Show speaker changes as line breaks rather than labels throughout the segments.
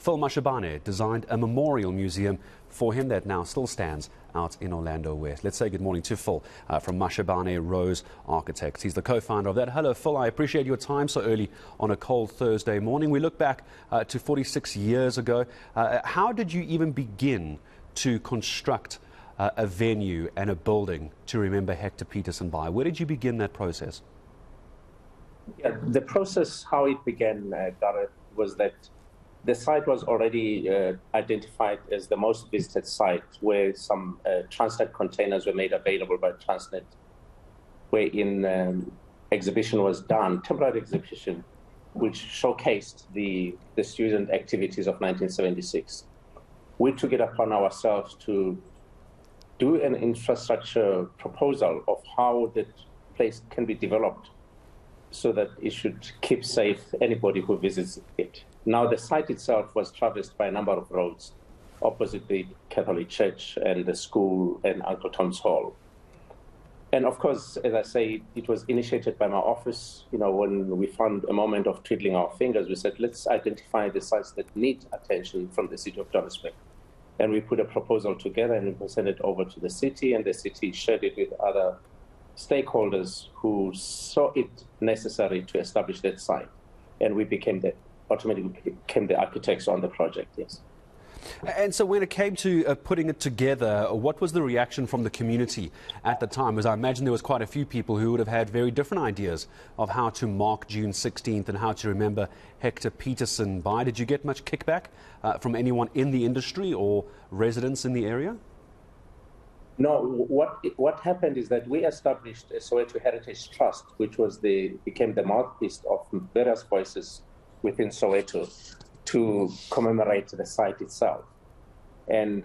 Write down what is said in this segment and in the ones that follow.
Phill Mashabane designed a memorial museum for him that now still stands out in Orlando West. Let's say good morning to Phill from Mashabane Rose Architects. He's the co-founder of that. Hello, Phill. I appreciate your time so early on a cold Thursday morning. We look back to 46 years ago. How did you even begin to construct a venue and a building to remember Hector Pieterson by? Where did you begin that process?
Yeah, the process, how it began, Gareth, was that the site was already identified as the most visited site where some Transnet containers were made available by Transnet, wherein exhibition was done, temporary exhibition, which showcased the student activities of 1976. We took it upon ourselves to do an infrastructure proposal of how that place can be developed so that it should keep safe anybody who visits it. Now, the site itself was traversed by a number of roads opposite the Catholic Church and the school and Uncle Tom's Hall. And of course, as I say, it was initiated by my office. You know, when we found a moment of twiddling our fingers, we said, let's identify the sites that need attention from the city of Johannesburg. And we put a proposal together and we sent it over to the city, and the city shared it with other stakeholders who saw it necessary to establish that site. And we ultimately became the architects on the project, yes.
And so when it came to putting it together, what was the reaction from the community at the time? As I imagine there was quite a few people who would have had very different ideas of how to mark June 16th and how to remember Hector Pieterson by. Did you get much kickback from anyone in the industry or residents in the area?
No, what happened is that we established a Soweto Heritage Trust, which became the mouthpiece of various voices within Soweto to commemorate the site itself. And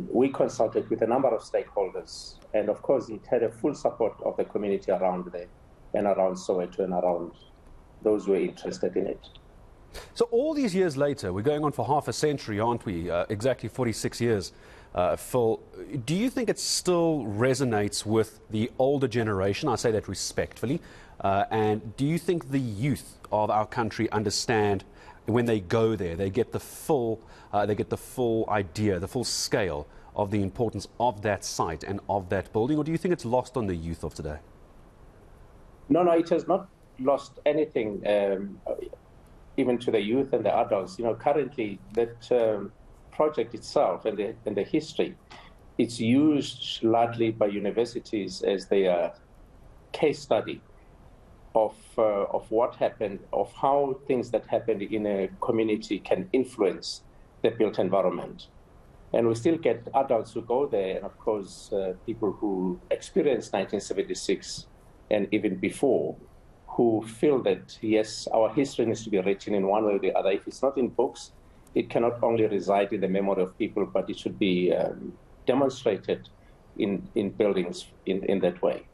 we consulted with a number of stakeholders. And of course, it had a full support of the community around there and around Soweto and around those who were interested in it.
So all these years later, we're going on for half a century, aren't we? Exactly 46 years. Phill, do you think it still resonates with the older generation? I say that respectfully. And do you think the youth of our country understand when they go there, they get the full idea, the full scale of the importance of that site and of that building? Or do you think it's lost on the youth of today?
No, it has not lost anything, even to the youth and the adults. You know, currently that project itself and the history, it's used largely by universities as their case study of what happened, of how things that happened in a community can influence the built environment. And we still get adults who go there, and of course people who experienced 1976 and even before, who feel that, yes, our history needs to be written in one way or the other. If it's not in books, it cannot only reside in the memory of people, but it should be demonstrated in buildings in that way.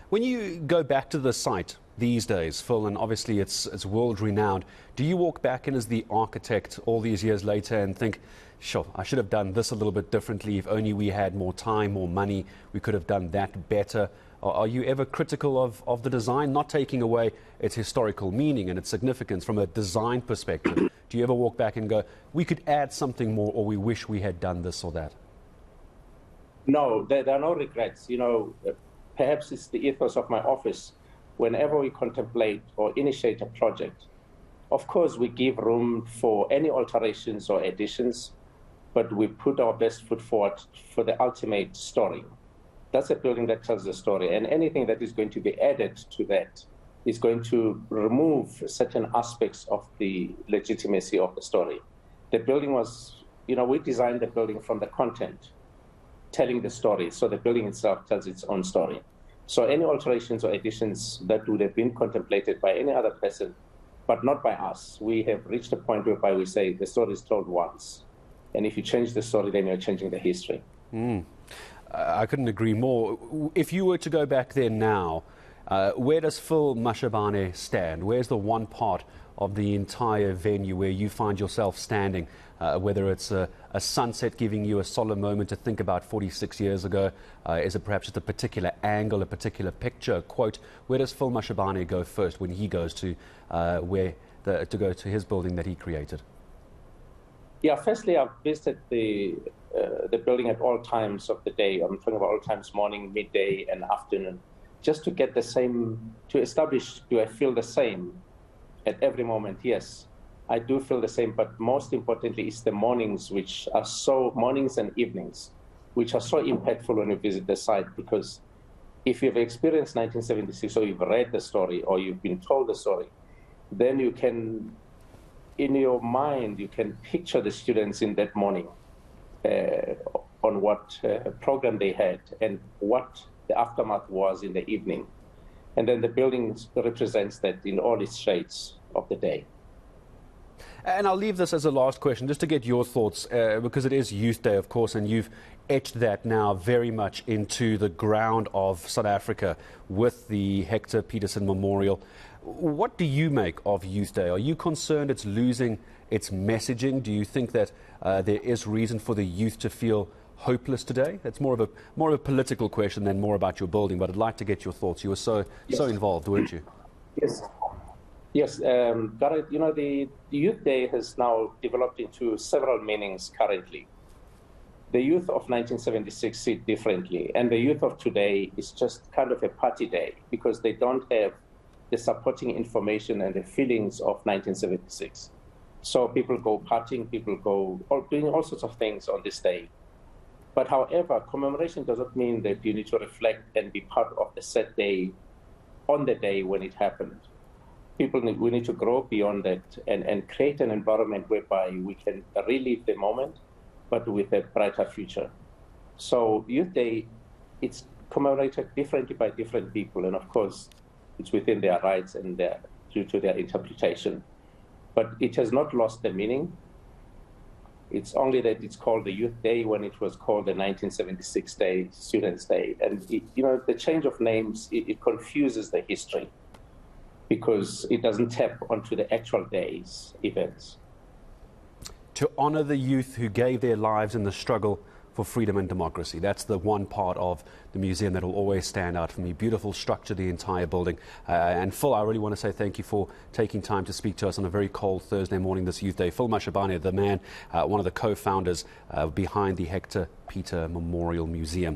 When you go back to the site these days, Phill, and obviously it's world-renowned, do you walk back in as the architect all these years later and think, sure, I should have done this a little bit differently, if only we had more time, more money, we could have done that better? Or are you ever critical of the design, not taking away its historical meaning and its significance from a design perspective? Do you ever walk back and go, we could add something more, or we wish we had done this or that?
No, there are no regrets. You know, perhaps it's the ethos of my office. Whenever we contemplate or initiate a project, of course, we give room for any alterations or additions, but we put our best foot forward for the ultimate story. That's a building that tells the story, and anything that is going to be added to that is going to remove certain aspects of the legitimacy of the story. The building was, you know, we designed the building from the content, telling the story, so the building itself tells its own story. So any alterations or additions that would have been contemplated by any other person, but not by us, we have reached a point whereby we say the story is told once. And if you change the story, then you're changing the history.
I couldn't agree more. If you were to go back there now, where does Phill Mashabane stand? Where's the one part of the entire venue where you find yourself standing, whether it's a sunset giving you a solemn moment to think about 46 years ago? Is it perhaps just a particular angle, a particular picture, a quote? Where does Phill Mashabane go first when he goes to go to his building that he created?
Yeah, firstly, I've visited the building at all times of the day. I'm talking about all times, morning, midday, and afternoon, just to get the same, to establish, do I feel the same at every moment? Yes, I do feel the same, but most importantly, it's the mornings, mornings and evenings, which are so impactful when you visit the site, because if you've experienced 1976, or you've read the story, or you've been told the story, then you can, in your mind, you can picture the students in that morning, on what program they had and what the aftermath was in the evening. And then the building represents that in all its shades of the day.
And I'll leave this as a last question, just to get your thoughts, because it is Youth Day, of course, and you've etched that now very much into the ground of South Africa with the Hector Pieterson Memorial. What do you make of Youth Day? Are you concerned it's losing its messaging? Do you think that there is reason for the youth to feel hopeless today? That's more of a political question than more about your building, but I'd like to get your thoughts. You were so involved, weren't you?
Yes. Yes, Gareth, the Youth Day has now developed into several meanings currently. The youth of 1976 see it differently, and the youth of today is just kind of a party day because they don't have the supporting information and the feelings of 1976. So people go partying, people go doing all sorts of things on this day. But however, commemoration doesn't mean that you need to reflect and be part of the set day on the day when it happened. We need to grow beyond that and create an environment whereby we can relive the moment, but with a brighter future. So Youth Day, it's commemorated differently by different people, and of course, it's within their rights and due to their interpretation. But it has not lost the meaning. It's only that it's called the Youth Day when it was called the 1976 Day, Students' Day. And the change of names, it confuses the history, because it doesn't tap onto the actual day's events.
To honor the youth who gave their lives in the struggle for freedom and democracy. That's the one part of the museum that will always stand out for me. Beautiful structure, the entire building. And Phill, I really want to say thank you for taking time to speak to us on a very cold Thursday morning this Youth Day. Phill Mashabane, the man, one of the co-founders behind the Hector Pieterson Memorial Museum.